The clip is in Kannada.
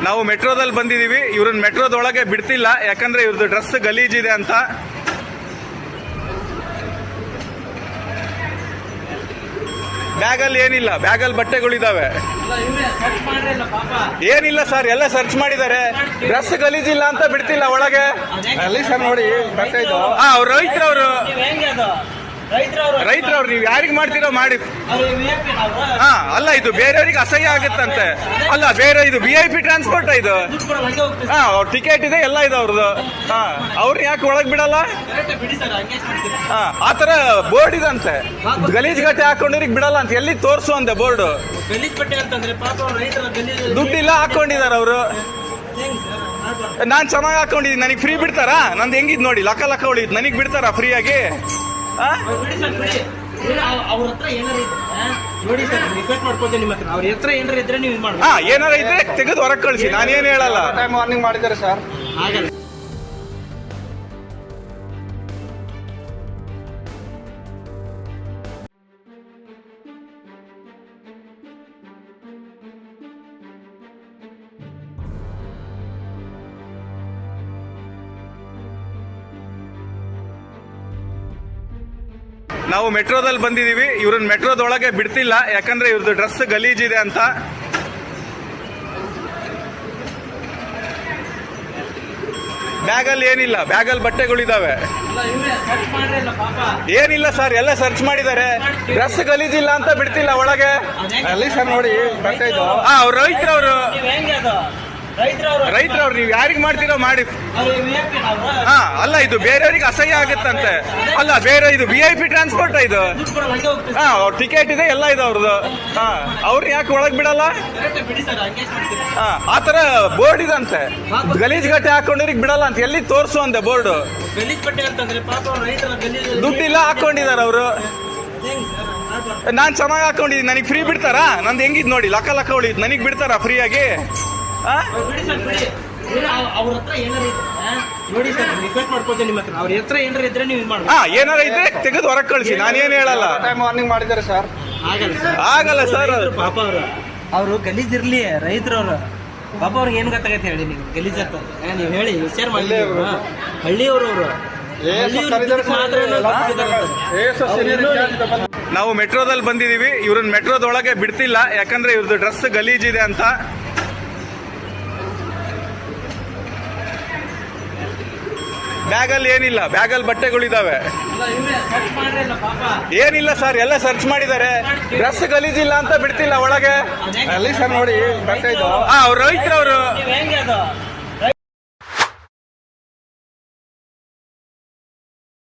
ನಾವು ಮೆಟ್ರೋದಲ್ಲಿ ಬಂದಿದೀವಿ. ಇವ್ರನ್ನ ಮೆಟ್ರೋದೊಳಗೆ ಬಿಡ್ತಿಲ್ಲ, ಯಾಕಂದ್ರೆ ಇವ್ರದ್ದು ಡ್ರೆಸ್ ಗಲೀಜಿದೆ ಅಂತ. ಬ್ಯಾಗಲ್ಲಿ ಏನಿಲ್ಲ, ಬ್ಯಾಗಲ್ಲಿ ಬಟ್ಟೆಗಳಿದಾವೆ. ಏನಿಲ್ಲ ಸರ್, ಎಲ್ಲ ಸರ್ಚ್ ಮಾಡಿದ್ದಾರೆ. ಡ್ರೆಸ್ ಗಲೀಜಿಲ್ಲ ಅಂತ ಬಿಡ್ತಿಲ್ಲ ಒಳಗೆ. ಅಲ್ಲಿ ಸರ್ ನೋಡಿ ಬಟ್ಟೆ ಇದು. ಅವ್ರು ರೈತರವ್ರು, ನೀವು ಯಾರಿಗ್ ಮಾಡ್ತೀರೋ ಮಾಡಿ. ಹಾ, ಅಲ್ಲ ಇದು ಬೇರೆಯವ್ರಿಗೆ ಅಸಹ್ಯ ಆಗುತ್ತಂತೆ. ಅಲ್ಲ ಬೇರೆ, ಇದು VIP ಟ್ರಾನ್ಸ್ಪೋರ್ಟ್ ಇದು. ಹಾ, ಟಿಕೆಟ್ ಇದೆ, ಎಲ್ಲ ಇದೆ ಅವ್ರದ್ದು. ಹಾ, ಅವ್ರು ಯಾಕೆ ಒಳಗ್ ಬಿಡಲ್ಲ? ಹಾ, ಆತರ ಬೋರ್ಡ್ ಇದಂತೆ. ಗಲೀಜ್ ಗಟ್ಟೆ ಹಾಕೊಂಡ್ರಿಗೆ ಬಿಡಲ್ಲ ಅಂತ. ಎಲ್ಲಿ ತೋರ್ಸು ಅಂದೆ ಬೋರ್ಡ್. ದುಡ್ಡಿಲ್ಲ ಹಾಕೊಂಡಿದಾರ ಅವರು. ನಾನ್ ಚೆನ್ನಾಗಿ ಹಾಕೊಂಡಿದ್ದೀನಿ, ನನಗೆ ಫ್ರೀ ಬಿಡ್ತಾರಾ? ನಂದು ಹೆಂಗಿದ್ ನೋಡಿ, ಲಕ್ಕ ಲಕ್ಕ ಉಳಿದ್, ನನಗ್ ಬಿಡ್ತಾರಾ ಫ್ರೀ ಆಗಿ? ಏನಾರ ಇದ್ರೆ ತೆಗೆದು ಹೊರಗೆ ಕಳಿಸಿ, ನಾನೇನು ಹೇಳಲ್ಲ. ಮಾರ್ನಿಂಗ್ ಮಾಡಿದ್ದಾರೆ ಸರ್. ನಾವು ಮೆಟ್ರೋದಲ್ಲಿ ಬಂದಿದೀವಿ. ಇವ್ರನ್ನ ಮೆಟ್ರೋದೊಳಗೆ ಬಿಡ್ತಿಲ್ಲ, ಯಾಕಂದ್ರೆ ಇವ್ರದ್ದು ಡ್ರೆಸ್ ಗಲೀಜಿದೆ ಅಂತ. ಬ್ಯಾಗಲ್ಲಿ ಏನಿಲ್ಲ, ಬ್ಯಾಗಲ್ಲಿ ಬಟ್ಟೆಗಳಿದಾವೆ. ಏನಿಲ್ಲ ಸರ್, ಎಲ್ಲ ಸರ್ಚ್ ಮಾಡಿದ್ದಾರೆ. ಡ್ರೆಸ್ ಗಲೀಜಿಲ್ಲ ಅಂತ ಬಿಡ್ತಿಲ್ಲ ಒಳಗೆ. ಅಲ್ಲಿ ಸರ್ ನೋಡಿ ಬಟ್ಟೆ ಇದು. ಅವ್ರು ರೈತರವ್ರು, ನೀವು ಯಾರಿಗ್ ಮಾಡ್ತೀರೋ ಮಾಡಿ. ಹಾ, ಅಲ್ಲ ಇದು ಬೇರೆಯವ್ರಿಗೆ ಅಸಹ್ಯ ಆಗುತ್ತಂತೆ. ಅಲ್ಲ ಬೇರೆ, ಇದು VIP ಟ್ರಾನ್ಸ್ಪೋರ್ಟ್ ಇದು. ಹಾ, ಟಿಕೆಟ್ ಇದೆ, ಎಲ್ಲ ಇದೆ ಅವ್ರದ್ದು. ಹಾ, ಅವ್ರು ಯಾಕೆ ಒಳಗ್ ಬಿಡಲ್ಲ? ಹಾ, ಆತರ ಬೋರ್ಡ್ ಇದಂತೆ. ಗಲೀಜ್ ಗಟ್ಟೆ ಹಾಕೊಂಡ್ರಿಗೆ ಬಿಡಲ್ಲ ಅಂತ. ಎಲ್ಲಿ ತೋರ್ಸು ಅಂದೆ ಬೋರ್ಡ್. ದುಡ್ಡಿಲ್ಲ ಹಾಕೊಂಡಿದಾರ ಅವರು. ನಾನ್ ಚೆನ್ನಾಗಿ ಹಾಕೊಂಡಿದ್ದೀನಿ, ನನಗೆ ಫ್ರೀ ಬಿಡ್ತಾರಾ? ನಂದು ಹೆಂಗಿದ್ ನೋಡಿ, ಲಕ್ಕ ಲಕ್ಕ ಉಳಿದ್, ನನಗ್ ಬಿಡ್ತಾರಾ ಫ್ರೀ ಆಗಿ? ಏನಾರ ಇದ್ರೆ ತೆಗೆದು ಹೊರಗೆ ಕಳಿಸಿ, ನಾನೇನು ಹೇಳಲ್ಲ. ಮಾರ್ನಿಂಗ್ ಮಾಡಿದ್ದಾರೆ ಸರ್. ಆಗಲ್ಲ ಸರ್. ಪಾಪ ಅವರು ಗಲೀಜಿರ್ಲಿ, ರೈತರವ್ರು ಪಾಪ ಅವ್ರಿಗೆ ಏನ್ ಗೊತ್ತಾಗತ್ತೆ ಹೇಳಿ ನೀವು? ಗಲೀಜ್ ಆಗ್ತದೆ ನೀವು ಹೇಳಿ, ವಿಚಾರ ಮಾಡಿ. ಹಳ್ಳಿಯವರು ಅವರು ನಾವು ಮೆಟ್ರೋದಲ್ಲಿ ಬಂದಿದೀವಿ. ಇವ್ರನ್ನ ಮೆಟ್ರೋದೊಳಗೆ ಬಿಡ್ತಿಲ್ಲ, ಯಾಕಂದ್ರೆ ಇವ್ರದ್ದು ಡ್ರೆಸ್ ಗಲೀಜಿದೆ ಅಂತ. ಬ್ಯಾಗಲ್ಲಿ ಏನಿಲ್ಲ, ಬ್ಯಾಗಲ್ಲಿ ಬಟ್ಟೆಗಳಿದಾವೆ. ಏನಿಲ್ಲ ಸರ್, ಎಲ್ಲ ಸರ್ಚ್ ಮಾಡಿದ್ದಾರೆ. ಡ್ರೆಸ್ ಗಲೀಜಿಲ್ಲ ಅಂತ ಬಿಡ್ತಿಲ್ಲ ಒಳಗೆ. ಅಲ್ಲಿ ಸರ್ ನೋಡಿ ಬಟ್ಟೆ ಇದು. ಅವ್ರು ರೈತರವ್ರು,